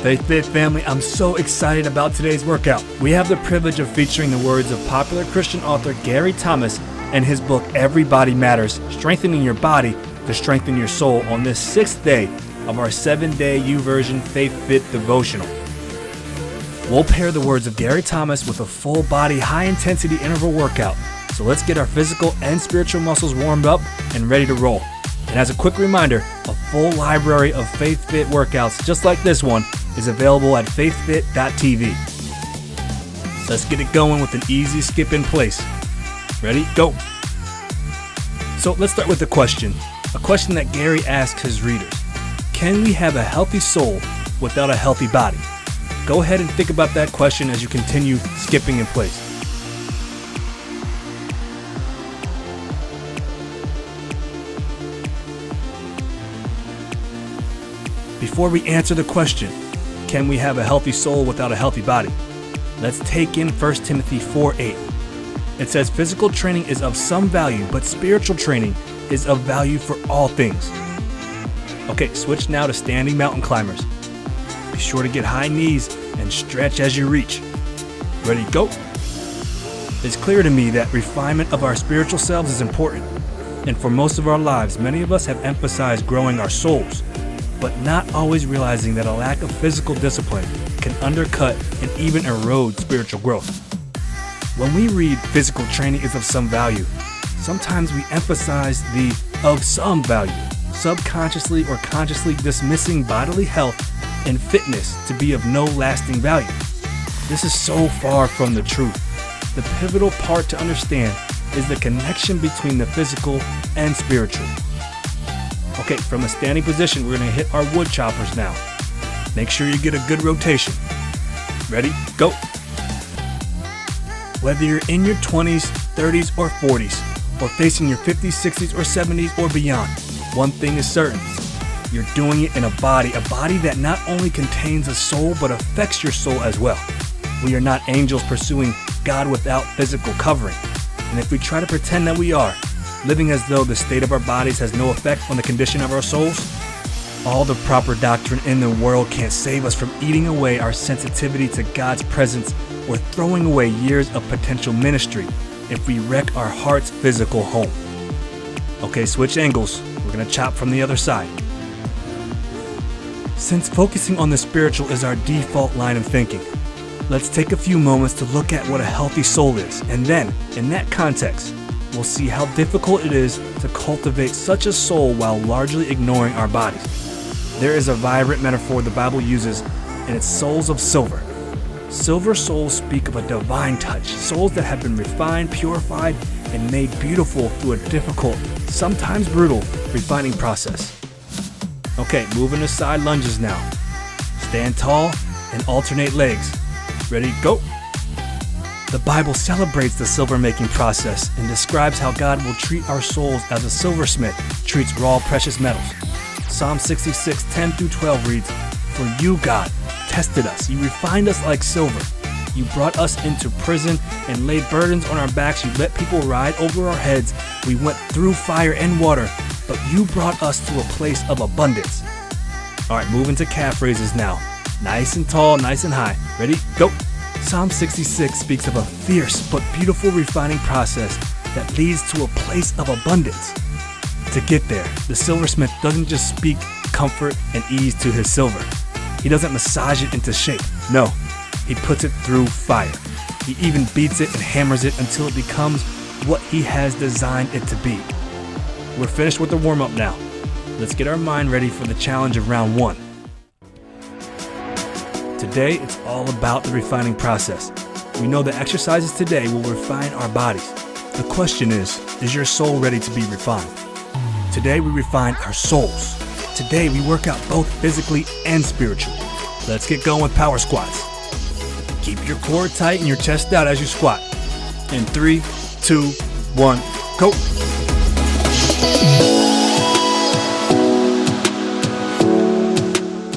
Faith Fit family, I'm so excited about today's workout. We have the privilege of featuring the words of popular Christian author Gary Thomas and his book, Everybody Matters, Strengthening Your Body to Strengthen Your Soul on this 6th day of our 7-day YouVersion Faith Fit devotional. We'll pair the words of Gary Thomas with a full body, high intensity interval workout. So let's get our physical and spiritual muscles warmed up and ready to roll. And as a quick reminder, a full library of Faith Fit workouts just like this one is available at faithfit.tv. Let's get it going with an easy skip in place. Ready? Go! So let's start with a question that Gary asks his readers. Can we have a healthy soul without a healthy body? Go ahead and think about that question as you continue skipping in place. Before we answer the question, can we have a healthy soul without a healthy body? Let's take in 1 Timothy 4:8. It says, physical training is of some value, but spiritual training is of value for all things. Okay, switch now to standing mountain climbers. Be sure to get high knees and stretch as you reach. Ready, go! It's clear to me that refinement of our spiritual selves is important. And for most of our lives, many of us have emphasized growing our souls, but not always realizing that a lack of physical discipline can undercut and even erode spiritual growth. When we read physical training is of some value, sometimes we emphasize the of some value, subconsciously or consciously dismissing bodily health and fitness to be of no lasting value. This is so far from the truth. The pivotal part to understand is the connection between the physical and spiritual. Okay, from a standing position, we're going to hit our wood choppers now. Make sure you get a good rotation. Ready? Go! Whether you're in your 20s, 30s, or 40s, or facing your 50s, 60s, or 70s, or beyond, one thing is certain. You're doing it in a body that not only contains a soul, but affects your soul as well. We are not angels pursuing God without physical covering. And if we try to pretend that we are, living as though the state of our bodies has no effect on the condition of our souls, all the proper doctrine in the world can't save us from eating away our sensitivity to God's presence or throwing away years of potential ministry if we wreck our heart's physical home. Okay, switch angles. We're going to chop from the other side. Since focusing on the spiritual is our default line of thinking, let's take a few moments to look at what a healthy soul is, and then, in that context, we'll see how difficult it is to cultivate such a soul while largely ignoring our bodies. There is a vibrant metaphor the Bible uses, and it's souls of silver. Silver souls speak of a divine touch, souls that have been refined, purified, and made beautiful through a difficult, sometimes brutal, refining process. Okay, moving to side lunges now. Stand tall and alternate legs. Ready, go! The Bible celebrates the silver-making process and describes how God will treat our souls as a silversmith treats raw precious metals. Psalm 66, 10-12 reads, "For you, God, tested us. You refined us like silver. You brought us into prison and laid burdens on our backs. You let people ride over our heads. We went through fire and water, but you brought us to a place of abundance." All right, moving to calf raises now. Nice and tall, nice and high. Ready? Go! Psalm 66 speaks of a fierce but beautiful refining process that leads to a place of abundance. To get there, the silversmith doesn't just speak comfort and ease to his silver. He doesn't massage it into shape. No, he puts it through fire. He even beats it and hammers it until it becomes what he has designed it to be. We're finished with the warm-up now. Let's get our mind ready for the challenge of round 1. Today, it's all about the refining process. We know the exercises today will refine our bodies. The question is your soul ready to be refined? Today, we refine our souls. Today, we work out both physically and spiritually. Let's get going with power squats. Keep your core tight and your chest out as you squat. In 3, 2, 1, go!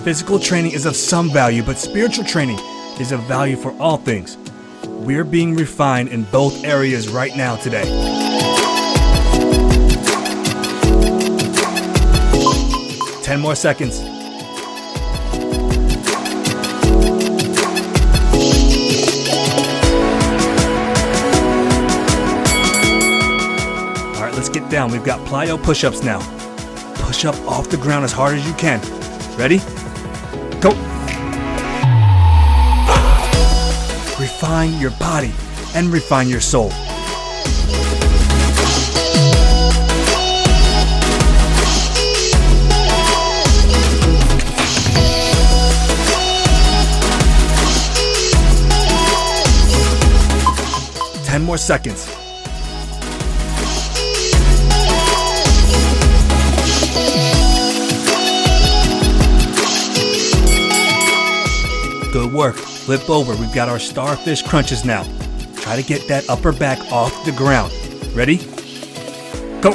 Physical training is of some value, but spiritual training is of value for all things. We're being refined in both areas right now today. 10 more seconds. down. We've got plyo push-ups now. Push up off the ground as hard as you can. Ready? Go. Refine your body and refine your soul. Ten more seconds. Good work. Flip over. We've got our starfish crunches now. Try to get that upper back off the ground. Ready? Go.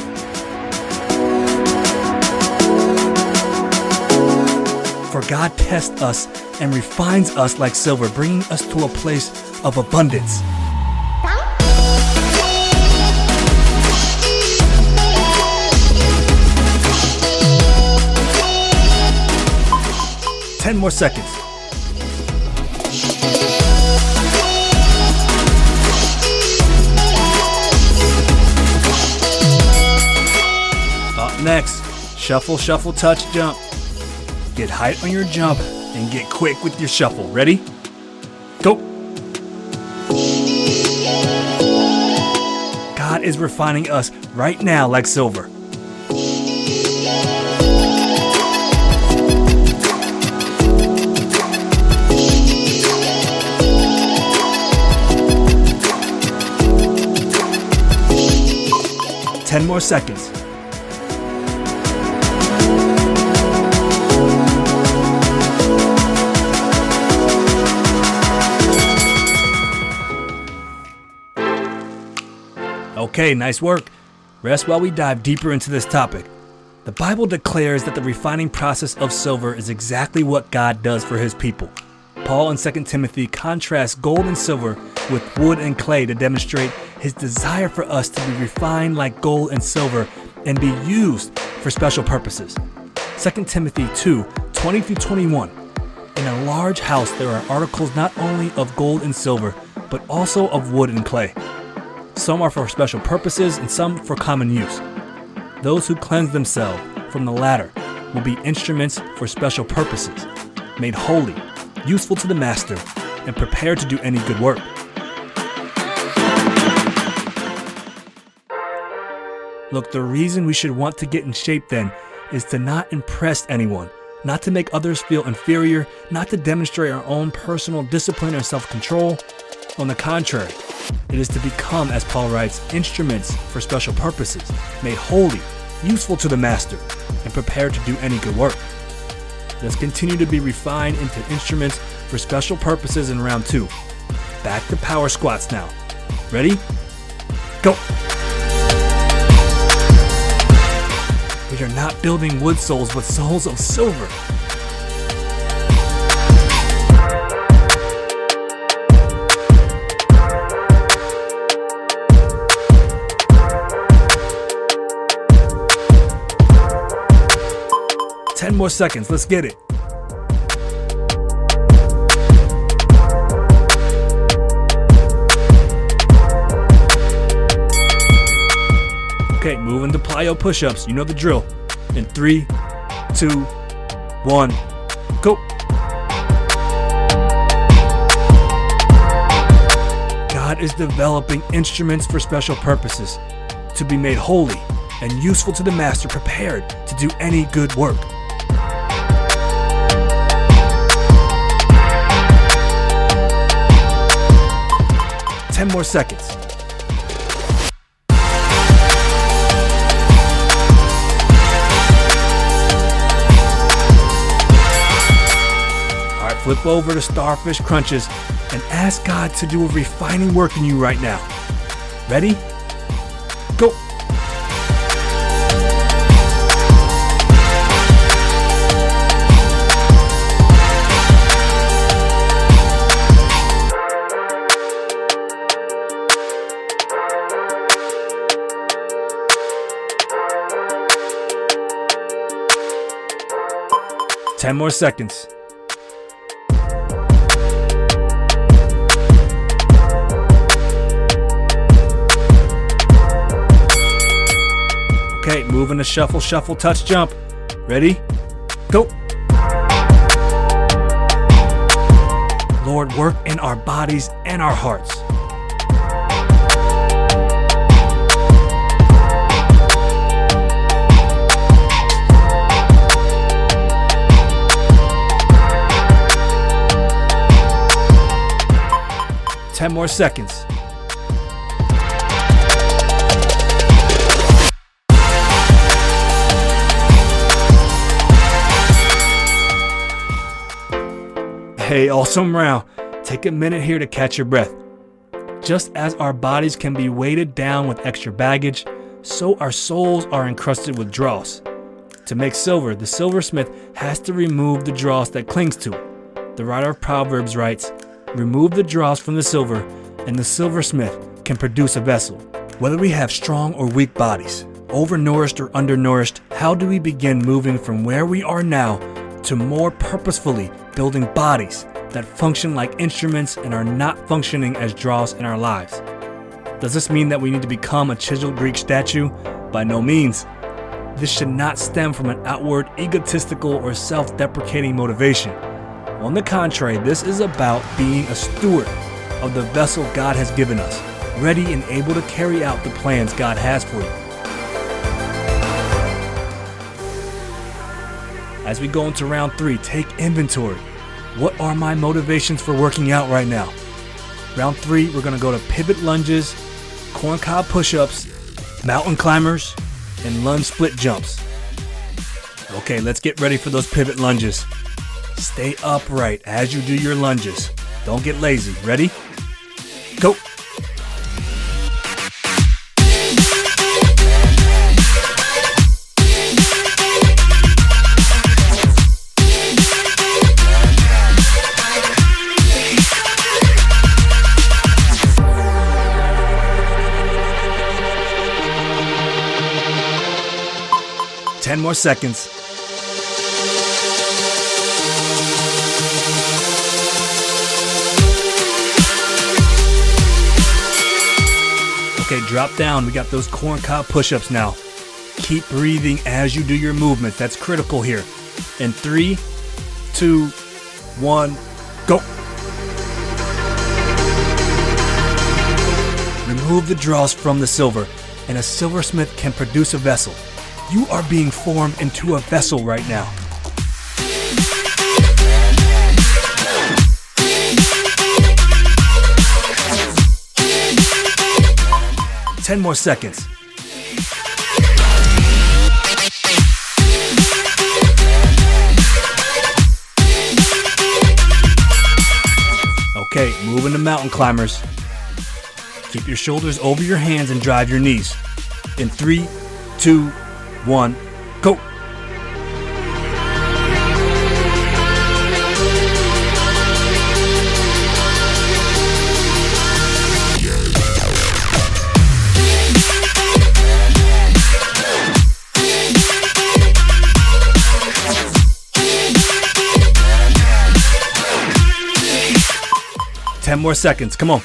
For God tests us and refines us like silver, bringing us to a place of abundance. Ten more seconds. Up next, shuffle, shuffle, touch, jump. Get height on your jump and get quick with your shuffle. Ready? Go. God is refining us right now like silver. Ten more seconds. Okay, nice work. Rest while we dive deeper into this topic. The Bible declares that the refining process of silver is exactly what God does for his people. Paul in 2 Timothy contrasts gold and silver with wood and clay to demonstrate his desire for us to be refined like gold and silver and be used for special purposes. 2 Timothy 2:20-21. In a large house there are articles not only of gold and silver, but also of wood and clay. Some are for special purposes and some for common use. Those who cleanse themselves from the latter will be instruments for special purposes, made holy, useful to the master, and prepared to do any good work. Look, the reason we should want to get in shape then is to not impress anyone, not to make others feel inferior, not to demonstrate our own personal discipline or self-control. On the contrary, it is to become, as Paul writes, instruments for special purposes, made holy, useful to the master, and prepared to do any good work. Let's continue to be refined into instruments for special purposes in round 2. Back to power squats now. Ready? Go! We are not building wood souls, but souls of silver. Ten more seconds, let's get it. Okay, moving to plyo push-ups. You know the drill. In 3, 2, 1, go. God is developing instruments for special purposes, to be made holy and useful to the master, prepared to do any good work. Ten more seconds. Flip over to starfish crunches and ask God to do a refining work in you right now. Ready? Go! Ten more seconds. moving to shuffle, shuffle, touch, jump. Ready? Go. Lord, work in our bodies and our hearts. Ten more seconds. Hey, awesome round. Take a minute here to catch your breath. Just as our bodies can be weighted down with extra baggage, so our souls are encrusted with dross. To make silver, the silversmith has to remove the dross that clings to it. The writer of Proverbs writes, "Remove the dross from the silver, and the silversmith can produce a vessel." Whether we have strong or weak bodies, overnourished or undernourished, how do we begin moving from where we are now to more purposefully building bodies that function like instruments and are not functioning as dross in our lives? Does this mean that we need to become a chiseled Greek statue? By no means. This should not stem from an outward, egotistical, or self-deprecating motivation. On the contrary, this is about being a steward of the vessel God has given us, ready and able to carry out the plans God has for you. As we go into round 3, take inventory. What are my motivations for working out right now? Round 3, we're going to go to pivot lunges, corncob push-ups, mountain climbers, and lunge split jumps. Okay, let's get ready for those pivot lunges. Stay upright as you do your lunges. Don't get lazy. Ready? Go. Ten more seconds. Okay, drop down. We got those corncob push-ups now. Keep breathing as you do your movements. That's critical here. In 3, 2, 1, go. Remove the dross from the silver, and a silversmith can produce a vessel. You are being formed into a vessel right now. Ten more seconds. Okay, moving to mountain climbers. Keep your shoulders over your hands and drive your knees. In 3, 2, 1, go. Ten more seconds, come on.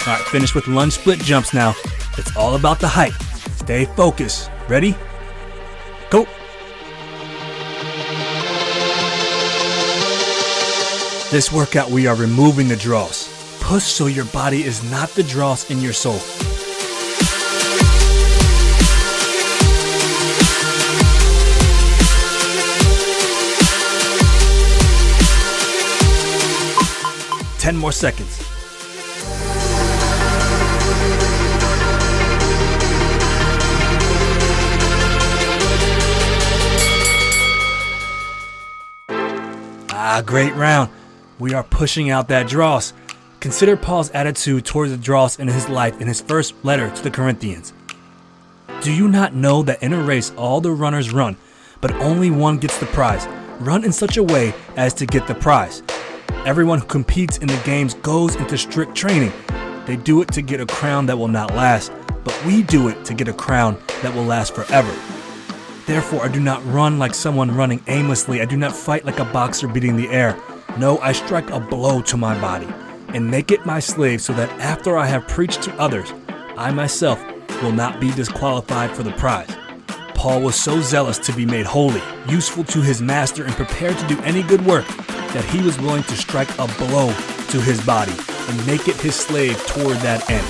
All right, finish with lunge split jumps now. It's all about the height. Stay focused. Ready? Go. This workout, we are removing the dross. Push so your body is not the dross in your soul. Ten more seconds. Great round. We are pushing out that dross. Consider Paul's attitude towards the dross in his life in his first letter to the Corinthians. Do you not know that in a race all the runners run, but only one gets the prize? Run in such a way as to get the prize. Everyone who competes in the games goes into strict training. They do it to get a crown that will not last, but we do it to get a crown that will last forever. Therefore, I do not run like someone running aimlessly. I do not fight like a boxer beating the air. No, I strike a blow to my body and make it my slave so that after I have preached to others, I myself will not be disqualified for the prize. Paul was so zealous to be made holy, useful to his master, and prepared to do any good work that he was willing to strike a blow to his body and make it his slave toward that end.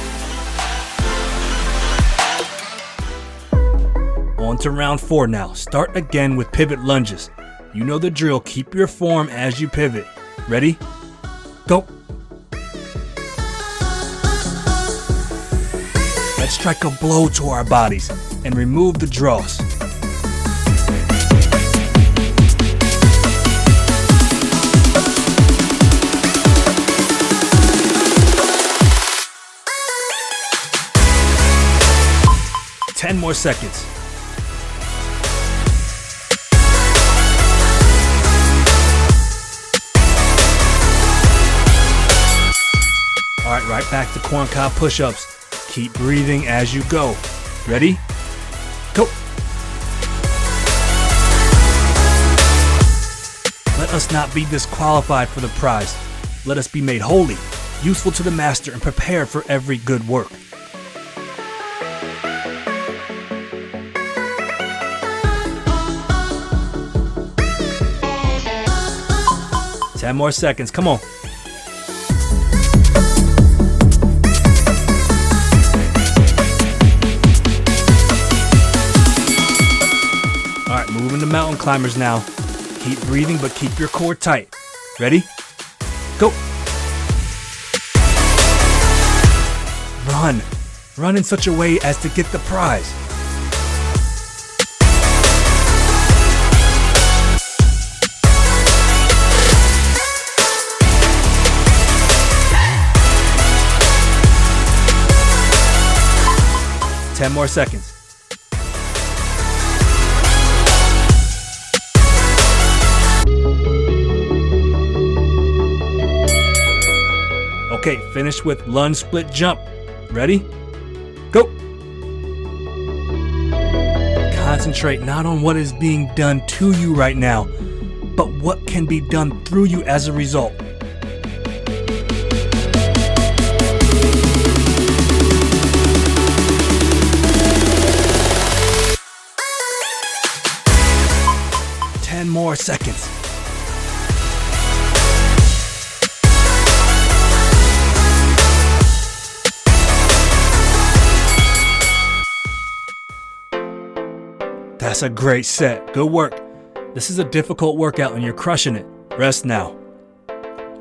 On to round 4 now. Start again with pivot lunges. You know the drill. Keep your form as you pivot. Ready? Go. Let's strike a blow to our bodies and remove the dross. Ten more seconds. All right, right back to corncob push-ups. Keep breathing as you go. Ready? Go. Let us not be disqualified for the prize. Let us be made holy, useful to the master, and prepared for every good work. Ten more seconds. Come on. Moving to mountain climbers now. Keep breathing, but keep your core tight. Ready? Go. Run. Run in such a way as to get the prize. Ten more seconds. Okay, finish with lunge split jump. Ready? Go! Concentrate not on what is being done to you right now, but what can be done through you as a result. Ten more seconds. That's a great set. Good work. This is a difficult workout and you're crushing it. Rest now.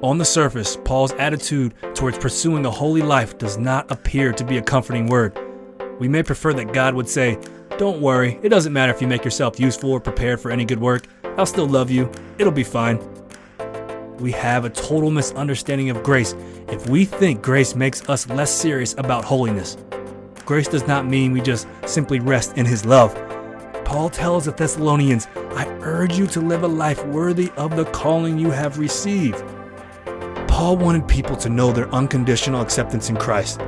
On the surface, Paul's attitude towards pursuing a holy life does not appear to be a comforting word. We may prefer that God would say, "Don't worry, it doesn't matter if you make yourself useful or prepared for any good work. I'll still love you. It'll be fine." We have a total misunderstanding of grace if we think grace makes us less serious about holiness. Grace does not mean we just simply rest in His love. Paul tells the Thessalonians, "I urge you to live a life worthy of the calling you have received." Paul wanted people to know their unconditional acceptance in Christ,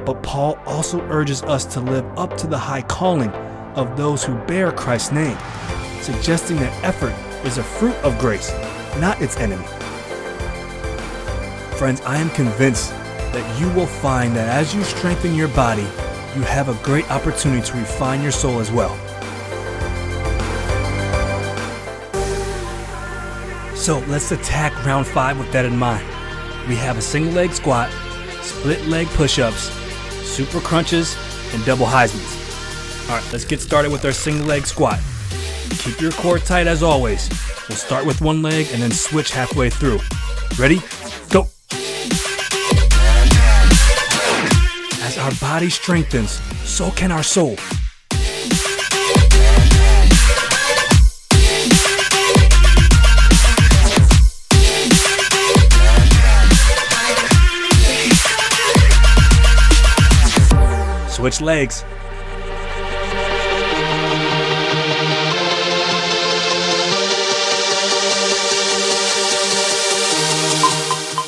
but Paul also urges us to live up to the high calling of those who bear Christ's name, suggesting that effort is a fruit of grace, not its enemy. Friends, I am convinced that you will find that as you strengthen your body, you have a great opportunity to refine your soul as well. So let's attack round 5 with that in mind. We have a single leg squat, split leg push-ups, super crunches, and double Heismans. All right, let's get started with our single leg squat. Keep your core tight as always. We'll start with one leg and then switch halfway through. Ready? Go. As our body strengthens, so can our soul. Switch legs.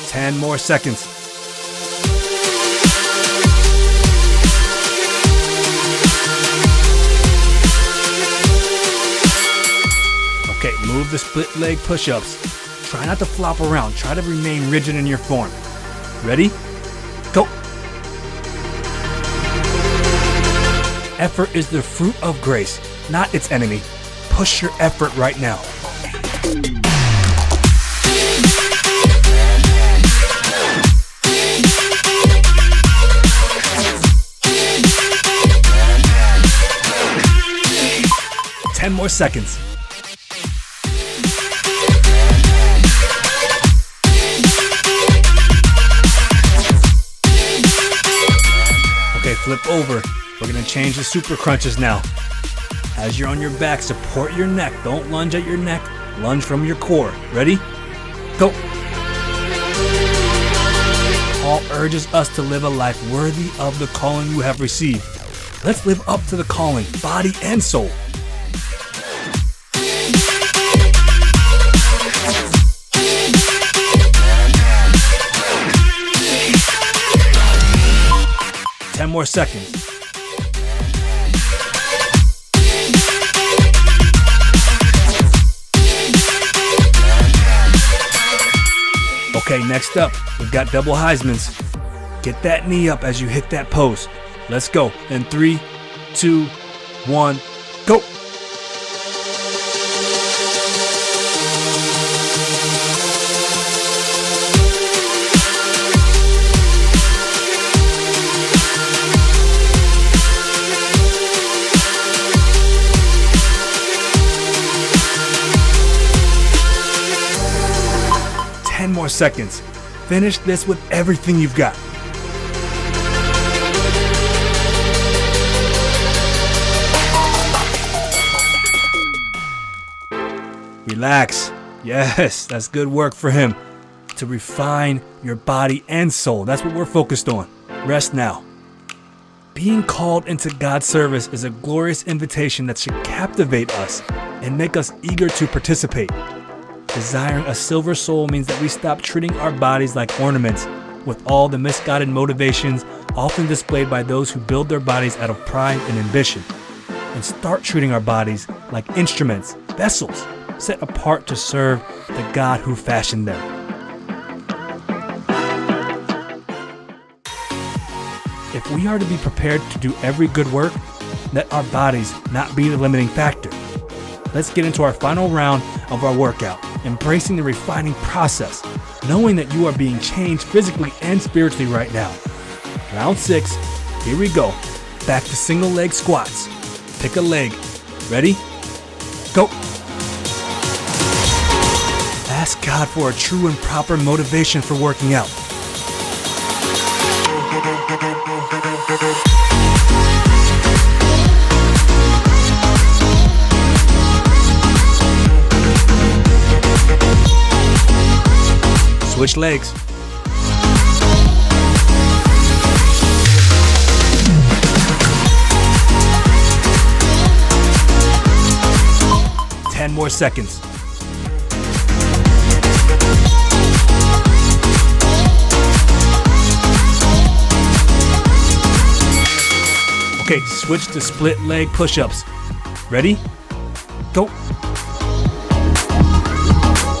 Ten more seconds. Okay, move the split leg push-ups. Try not to flop around. Try to remain rigid in your form. Ready? Go. Effort is the fruit of grace, not its enemy. Push your effort right now. Ten more seconds. Okay, flip over. We're gonna change the super crunches now. As you're on your back, support your neck. Don't lunge at your neck. Lunge from your core. Ready? Go. Paul urges us to live a life worthy of the calling you have received. Let's live up to the calling, body and soul. Ten more seconds. Okay, next up, we've got double Heismans. Get that knee up as you hit that pose. Let's go. In 3, 2, 1, go. More seconds. Finish this with everything you've got. Relax. Yes, that's good work for him. To refine your body and soul. That's what we're focused on. Rest now. Being called into God's service is a glorious invitation that should captivate us and make us eager to participate. Desiring a silver soul means that we stop treating our bodies like ornaments with all the misguided motivations often displayed by those who build their bodies out of pride and ambition, and start treating our bodies like instruments, vessels, set apart to serve the God who fashioned them. If we are to be prepared to do every good work, let our bodies not be the limiting factor. Let's get into our final round of our workout, embracing the refining process, knowing that you are being changed physically and spiritually right now. Round 6, here we go. Back to single leg squats. Pick a leg. Ready? Go. Ask God for a true and proper motivation for working out. Switch legs. Ten more seconds. Okay, switch to split leg push-ups. Ready? Go.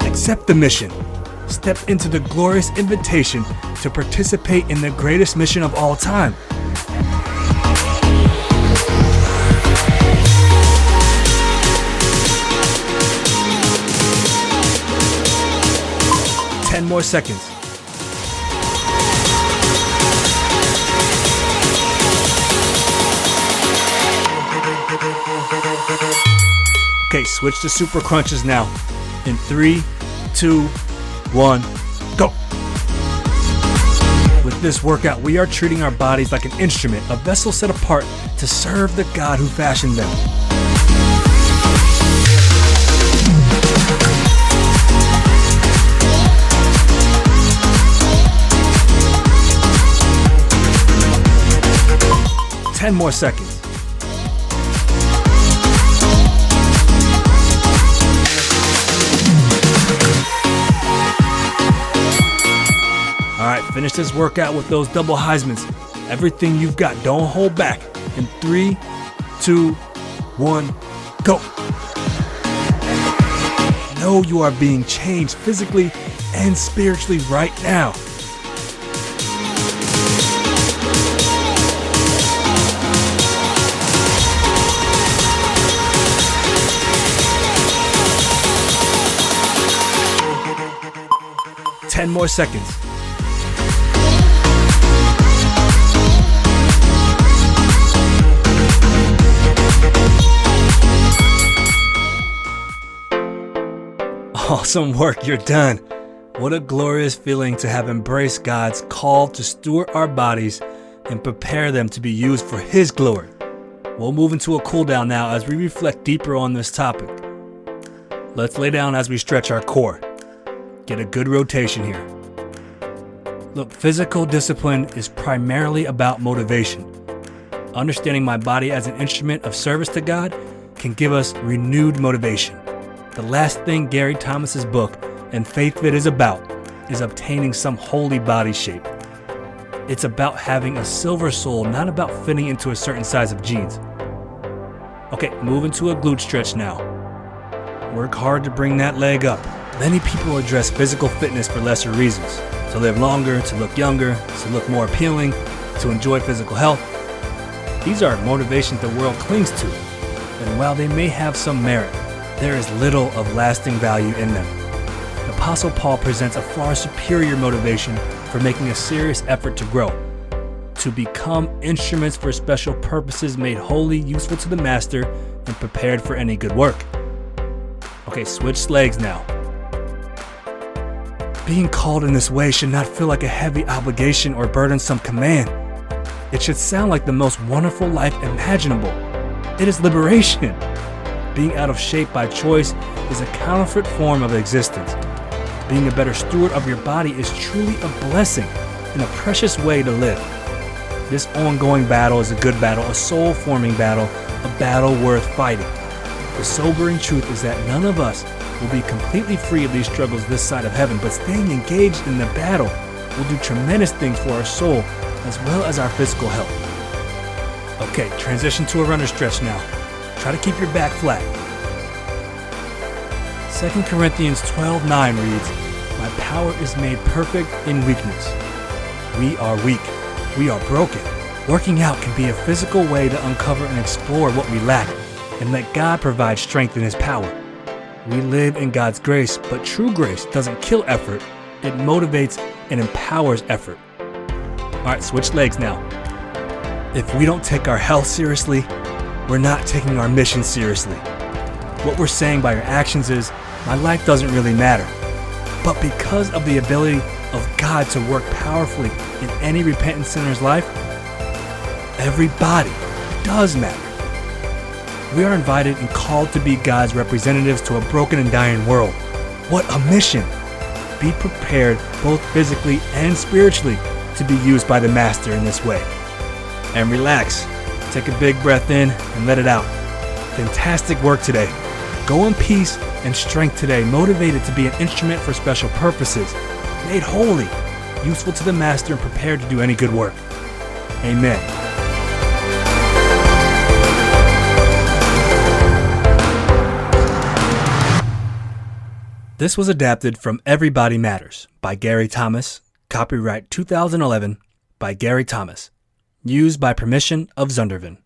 Accept the mission. Step into the glorious invitation to participate in the greatest mission of all time. Ten more seconds. Okay, switch to super crunches now. In 3, 2, 1, go. With this workout, we are treating our bodies like an instrument, a vessel set apart to serve the God who fashioned them. Ten more seconds. All right, finish this workout with those double Heismans. Everything you've got, don't hold back. In 3, 2, 1, go. know you are being changed physically and spiritually right now. Ten more seconds. Awesome work, you're done. What a glorious feeling to have embraced God's call to steward our bodies and prepare them to be used for His glory. We'll move into a cool down now as we reflect deeper on this topic. Let's lay down as we stretch our core. Get a good rotation here. Look, physical discipline is primarily about motivation. Understanding my body as an instrument of service to God can give us renewed motivation. The last thing Gary Thomas's book and Faith Fit is about is obtaining some holy body shape. It's about having a silver soul, not about fitting into a certain size of jeans. Okay, move into a glute stretch now. Work hard to bring that leg up. Many people address physical fitness for lesser reasons. To live longer, to look younger, to look more appealing, to enjoy physical health. These are motivations the world clings to, and while they may have some merit, there is little of lasting value in them. The Apostle Paul presents a far superior motivation for making a serious effort to grow, to become instruments for special purposes made holy, useful to the master, and prepared for any good work. Okay, switch legs now. Being called in this way should not feel like a heavy obligation or burdensome command. It should sound like the most wonderful life imaginable. It is liberation. Being out of shape by choice is a counterfeit form of existence. Being a better steward of your body is truly a blessing and a precious way to live. This ongoing battle is a good battle, a soul-forming battle, a battle worth fighting. The sobering truth is that none of us will be completely free of these struggles this side of heaven, but staying engaged in the battle will do tremendous things for our soul as well as our physical health. Okay, transition to a runner stretch now. Try to keep your back flat. 2 Corinthians 12:9 reads, "My power is made perfect in weakness." We are weak. We are broken. Working out can be a physical way to uncover and explore what we lack and let God provide strength in His power. We live in God's grace, but true grace doesn't kill effort. It motivates and empowers effort. All right, switch legs now. If we don't take our health seriously, we're not taking our mission seriously. What we're saying by our actions is, my life doesn't really matter. But because of the ability of God to work powerfully in any repentant sinner's life, every body does matter. We are invited and called to be God's representatives to a broken and dying world. What a mission! Be prepared both physically and spiritually to be used by the Master in this way. And relax. Take a big breath in and let it out. Fantastic work today. Go in peace and strength today, motivated to be an instrument for special purposes, made holy, useful to the Master, and prepared to do any good work. Amen. This was adapted from Everybody Matters by Gary Thomas, copyright 2011 by Gary Thomas, used by permission of Zundervan.